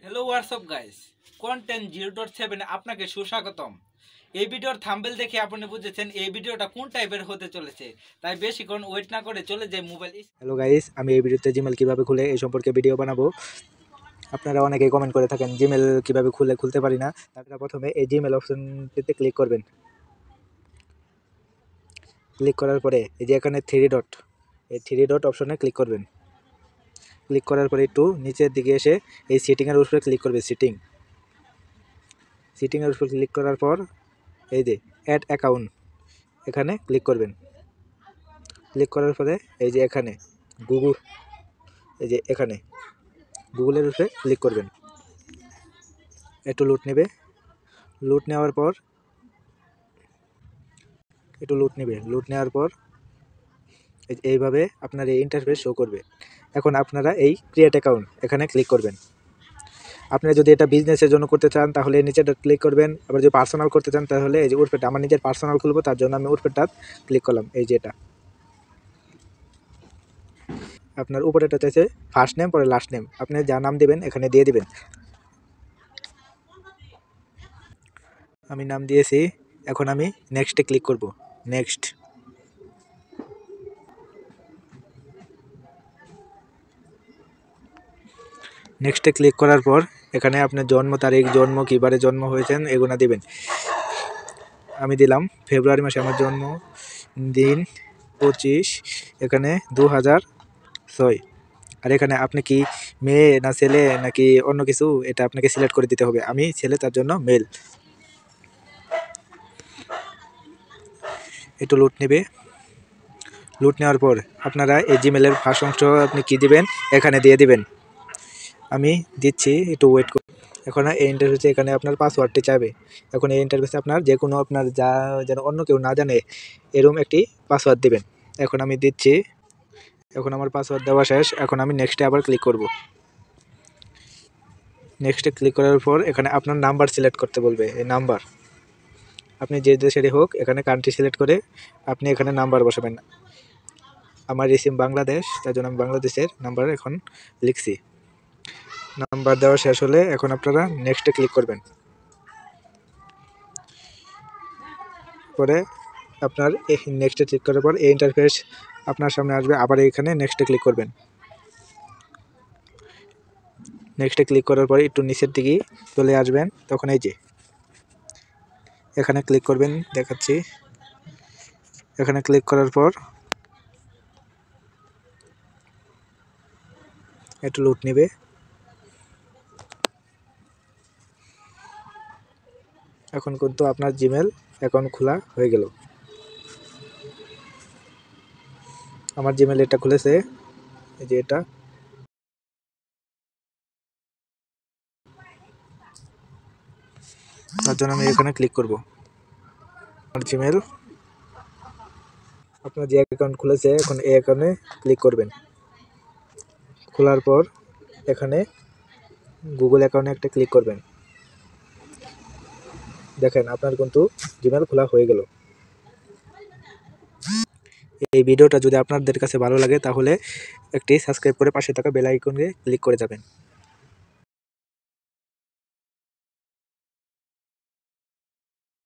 Hello WhatsApp guys, content 0.7 আপনাকে সুস্বাগতম। এই ভিডিওর থাম্বনেল দেখে আপনি বুঝেছেন এই ভিডিওটা কোন টাইপের হতে চলেছে, তাই বেশিক্ষণ ওয়েট না করে চলে যাই মোবাইল। হ্যালো গাইস, আমি এই ভিডিওতে জিমেল কিভাবে খুলে এই সম্পর্কে ভিডিও বানাবো। আপনারা অনেকেই কমেন্ট করে থাকেন জিমেল কিভাবে খুলতে পারি না। আপনারা প্রথমে এই জিমেল অপশনটিতে ক্লিক করবেন। ক্লিক করার পরে এই যে এখানে থ্রি ডট অপশনে ক্লিক করবেন। ক্লিক করার পরে একটু নিচের দিকে এসে এই সেটিংয়ের উপরে ক্লিক করবে। সেটিংয়ের উপর ক্লিক করার পর এই যে অ্যাড অ্যাকাউন্ট এখানে ক্লিক করবেন। ক্লিক করার পরে এই যে এখানে এখানে গুগলের উপরে ক্লিক করবেন। একটু লুট নেওয়ার পর লুট নেওয়ার পর এইভাবে আপনার এই ইন্টারফেস শো করবে। এখন আপনারা এই ক্রিয়েট অ্যাকাউন্ট এখানে ক্লিক করবেন। আপনারা যদি এটা বিজনেসের জন্য করতে চান তাহলে নিচেটা ক্লিক করবেন। আবার যদি পার্সোনাল করতে চান তাহলে এই যে উডপেটা, আমার নিজের পার্সোনাল খুলবো, তার জন্য আমি উডপেটা ক্লিক করলাম। এই যে এটা আপনার উপরেটা চাইছে ফার্স্ট নেম পরে লাস্ট নেম, আপনি যা নাম দেবেন এখানে দিয়ে দিবেন। আমি নাম দিয়েছি। এখন আমি নেক্সটে ক্লিক করব। নেক্সটে ক্লিক করার পর এখানে আপনার জন্ম তারিখ, কিবারে জন্ম হয়েছেন এগুলো দিবেন। আমি দিলাম ফেব্রুয়ারি মাসে আমার জন্ম, দিন 25, এখানে 2006। আর এখানে আপনি কি মেয়ে না ছেলে নাকি অন্য কিছু এটা আপনাকে সিলেক্ট করে দিতে হবে। আমি ছেলে, তার জন্য মেল। একটু লুট নেওয়ার পর আপনারা এই জিমেলের ফার্স্ট অংশ আপনি কি দিবেন এখানে দিয়ে দিবেন। আমি দিচ্ছি, একটু ওয়েট করুন। এখন এই ইন্টারফেসে এখানে আপনার পাসওয়ার্ডটি চাইবে। এখন এই ইন্টারফেসে আপনার যে কোনো আপনার যা যেন অন্য কেউ না জানে এরকম একটি পাসওয়ার্ড দিবেন। এখন আমি দিচ্ছি। এখন আমার পাসওয়ার্ড দেওয়া শেষ। এখন আমি নেক্সটে আবার ক্লিক করব। নেক্সটে ক্লিক করার পর এখানে আপনার নাম্বার সিলেক্ট করতে বলবে। এই নাম্বার আপনি যে দেশেরই হোক এখানে কান্ট্রি সিলেক্ট করে আপনি এখানে নাম্বার বসাবেন। আমার রিসিম বাংলাদেশ, তার জন্য আমি বাংলাদেশের নাম্বার এখন লিখছি। নাম্বার দেওয়া শেষ হলে এখন আপনারা নেক্সটে ক্লিক করবেন। পরে আপনার নেক্সটে ক্লিক করার পর এই ইন্টারফেস আপনার সামনে আসবে। আবার এখানে নেক্সটে ক্লিক করবেন। নেক্সটে ক্লিক করার পর একটু নিচের দিকে চলে আসবেন। তখন এই যে এখানে ক্লিক করবেন, দেখাচ্ছি। এখানে ক্লিক করার পর একটু লুট নেবে। এখন কিন্তু আপনার জিমেল অ্যাকাউন্ট খোলা হয়ে গেল। আমার জিমেল এটা খুলেছে, এই যে এটা। তার জন্য আমি এখানে ক্লিক করব। আমার জিমেল, আপনার যে অ্যাকাউন্ট খুলেছে এখন এই অ্যাকাউন্টে ক্লিক করবেন। খোলার পর এখানে গুগল অ্যাকাউন্টে একটা ক্লিক করবেন। দেখেন আপনার কিন্তু জিমেল খোলা হয়ে গেল। এই ভিডিওটা যদি আপনাদের কাছে ভালো লাগে তাহলে একটি সাবস্ক্রাইব করে পাশে থাকা বেল আইকনে ক্লিক করে যাবেন।